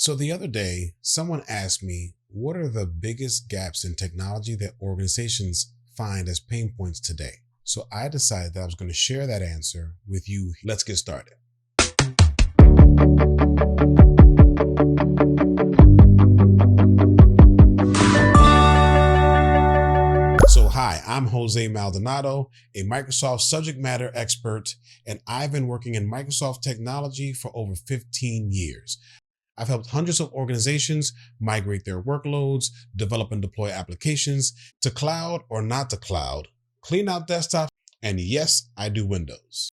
So the other day, someone asked me, what are the biggest gaps in technology that organizations find as pain points today? So I decided that I was going to share that answer with you. Let's get started. So hi, I'm Jose Maldonado, a Microsoft subject matter expert, and I've been working in Microsoft technology for over 15 years. I've helped hundreds of organizations migrate their workloads, develop and deploy applications to cloud or not to cloud, clean out desktops, and yes, I do Windows.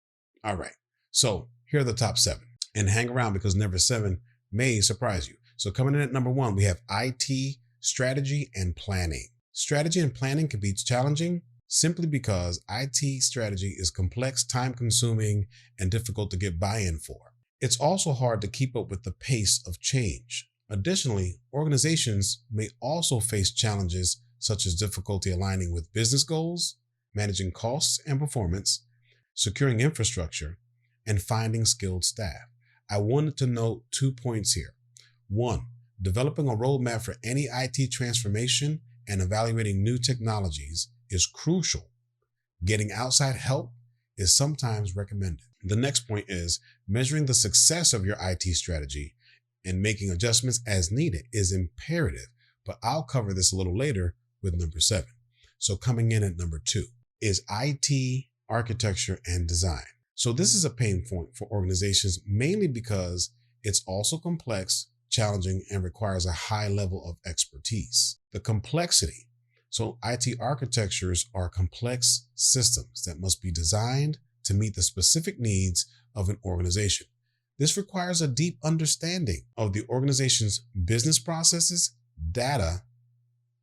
All right, so here are the top 7. And hang around because number 7 may surprise you. So coming in at number 1, we have IT strategy and planning. Strategy and planning can be challenging simply because IT strategy is complex, time-consuming, and difficult to get buy-in for. It's also hard to keep up with the pace of change. Additionally, organizations may also face challenges such as difficulty aligning with business goals, managing costs and performance, securing infrastructure, and finding skilled staff. I wanted to note 2 points here. 1, developing a roadmap for any IT transformation and evaluating new technologies is crucial. Getting outside help is sometimes recommended. The next point is measuring the success of your IT strategy and making adjustments as needed is imperative, but I'll cover this a little later with number 7. So coming in at number 2 is IT architecture and design. So this is a pain point for organizations mainly because it's also complex, challenging, and requires a high level of expertise. The complexity. So IT architectures are complex systems that must be designed to meet the specific needs of an organization. This requires a deep understanding of the organization's business processes, data,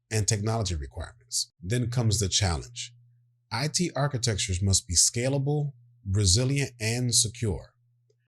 and technology requirements. Then comes the challenge. IT architectures must be scalable, resilient, and secure.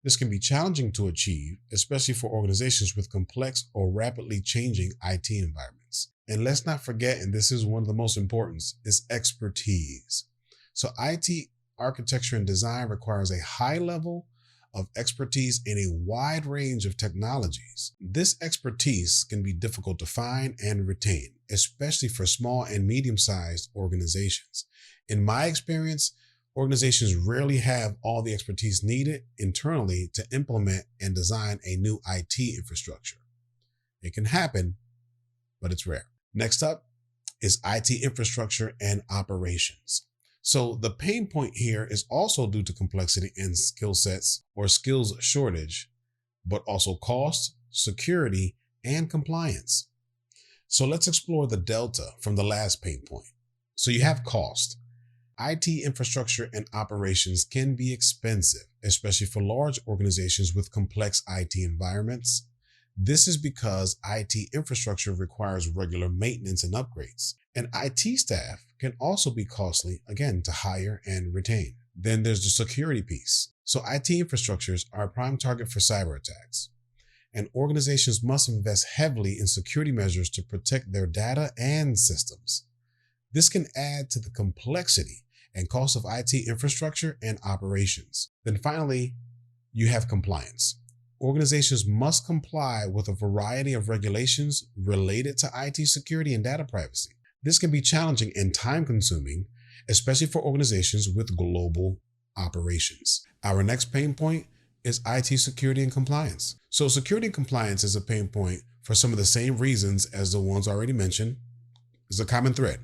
This can be challenging to achieve, especially for organizations with complex or rapidly changing IT environments. And let's not forget, and this is one of the most important, is expertise. So IT architecture and design requires a high level of expertise in a wide range of technologies. This expertise can be difficult to find and retain, especially for small and medium-sized organizations. In my experience, organizations rarely have all the expertise needed internally to implement and design a new IT infrastructure. It can happen, but it's rare. Next up is IT infrastructure and operations. So the pain point here is also due to complexity and skill sets or skills shortage, but also cost, security, and compliance. So let's explore the delta from the last pain point. So you have cost. IT infrastructure and operations can be expensive, especially for large organizations with complex IT environments. This is because IT infrastructure requires regular maintenance and upgrades. And IT staff can also be costly, again, to hire and retain. Then there's the security piece. So IT infrastructures are a prime target for cyber attacks. And organizations must invest heavily in security measures to protect their data and systems. This can add to the complexity and cost of IT infrastructure and operations. Then finally, you have compliance. Organizations must comply with a variety of regulations related to IT security and data privacy. This can be challenging and time-consuming, especially for organizations with global operations. Our next pain point is IT security and compliance. So security and compliance is a pain point for some of the same reasons as the ones already mentioned. There's a common thread: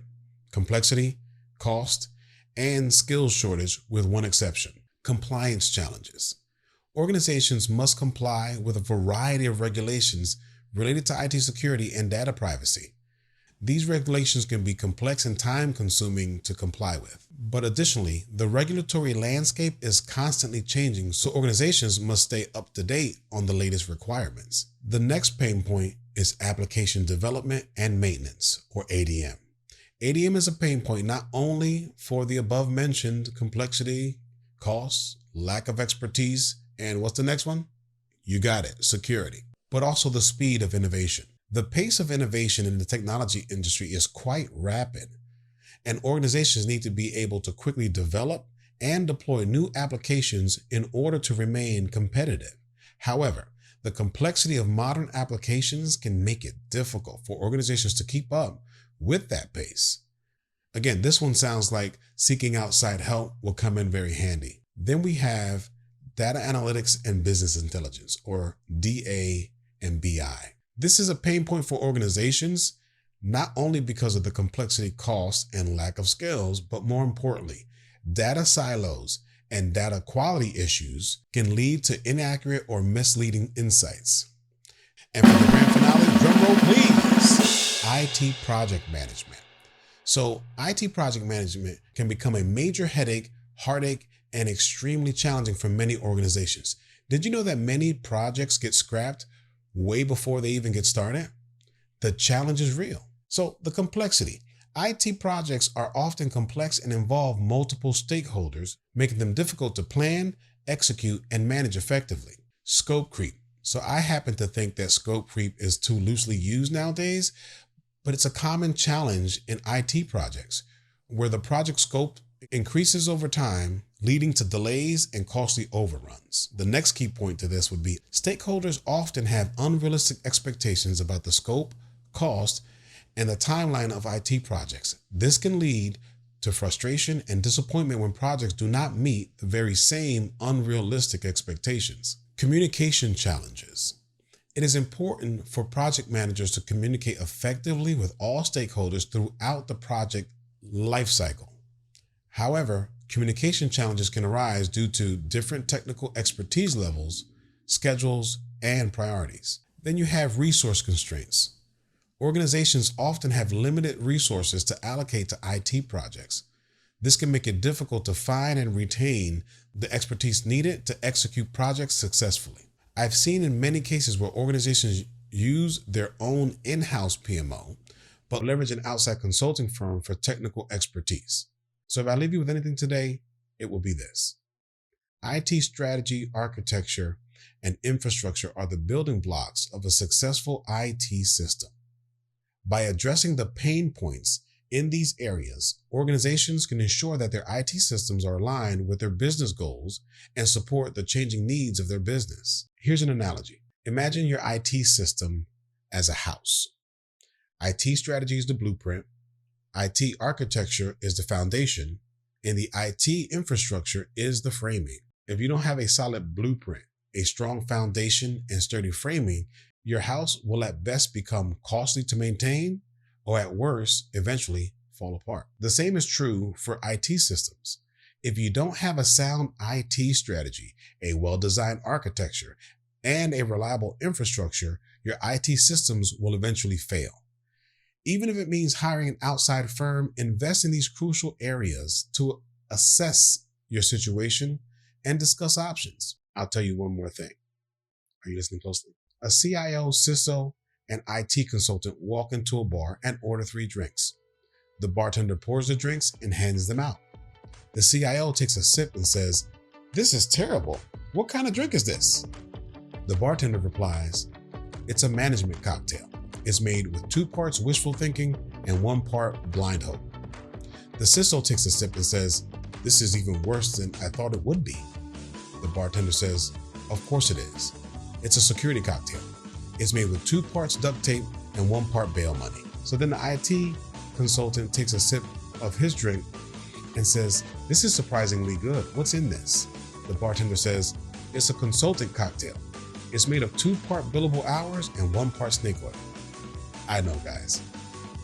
complexity, cost, and skills shortage, with one exception: compliance challenges. Organizations must comply with a variety of regulations related to IT security and data privacy. These regulations can be complex and time-consuming to comply with. But additionally, the regulatory landscape is constantly changing, so organizations must stay up to date on the latest requirements. The next pain point is application development and maintenance, or ADM. ADM is a pain point not only for the above-mentioned complexity, costs, lack of expertise, and what's the next one? You got it, security, but also the speed of innovation. The pace of innovation in the technology industry is quite rapid, and organizations need to be able to quickly develop and deploy new applications in order to remain competitive. However, The complexity of modern applications can make it difficult for organizations to keep up with that pace. Again, this one sounds like seeking outside help will come in very handy. Then we have data analytics and business intelligence, or DA and BI. This is a pain point for organizations, not only because of the complexity, cost, and lack of skills, but more importantly, data silos and data quality issues can lead to inaccurate or misleading insights. And for the grand finale, drumroll please, IT project management. So IT project management can become a major headache, heartache, and extremely challenging for many organizations. Did you know that many projects get scrapped way before they even get started? The challenge is real. So the complexity. IT projects are often complex and involve multiple stakeholders, making them difficult to plan, execute, and manage effectively. Scope creep. So I happen to think that scope creep is too loosely used nowadays, but it's a common challenge in IT projects where the project scope increases over time, leading to delays and costly overruns. The next key point to this would be stakeholders often have unrealistic expectations about the scope, cost, and the timeline of IT projects. This can lead to frustration and disappointment when projects do not meet the very same unrealistic expectations. Communication challenges. It is important for project managers to communicate effectively with all stakeholders throughout the project lifecycle. However, communication challenges can arise due to different technical expertise levels, schedules, and priorities. Then you have resource constraints. Organizations often have limited resources to allocate to IT projects. This can make it difficult to find and retain the expertise needed to execute projects successfully. I've seen in many cases where organizations use their own in-house PMO, but leverage an outside consulting firm for technical expertise. So if I leave you with anything today, it will be this. IT strategy, architecture, and infrastructure are the building blocks of a successful IT system. By addressing the pain points in these areas, organizations can ensure that their IT systems are aligned with their business goals and support the changing needs of their business. Here's an analogy. Imagine your IT system as a house. IT strategy is the blueprint, IT architecture is the foundation, and the IT infrastructure is the framing. If you don't have a solid blueprint, a strong foundation, and sturdy framing, your house will at best become costly to maintain, or at worst, eventually fall apart. The same is true for IT systems. If you don't have a sound IT strategy, a well-designed architecture, and a reliable infrastructure, your IT systems will eventually fail. Even if it means hiring an outside firm, invest in these crucial areas to assess your situation and discuss options. I'll tell you one more thing. Are you listening closely? A CIO, CISO, and IT consultant walk into a bar and order 3 drinks. The bartender pours the drinks and hands them out. The CIO takes a sip and says, "This is terrible. What kind of drink is this?" The bartender replies, "It's a management cocktail. It's made with 2 parts wishful thinking and 1 part blind hope." The CISO takes a sip and says, "This is even worse than I thought it would be." The bartender says, "Of course it is. It's a security cocktail. It's made with 2 parts duct tape and 1 part bail money." So then the IT consultant takes a sip of his drink and says, "This is surprisingly good. What's in this?" The bartender says, "It's a consultant cocktail. It's made of 2 part billable hours and 1 part snake oil." I know, guys.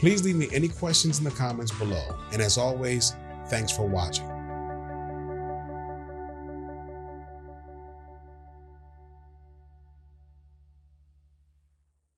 Please leave me any questions in the comments below. And as always, thanks for watching.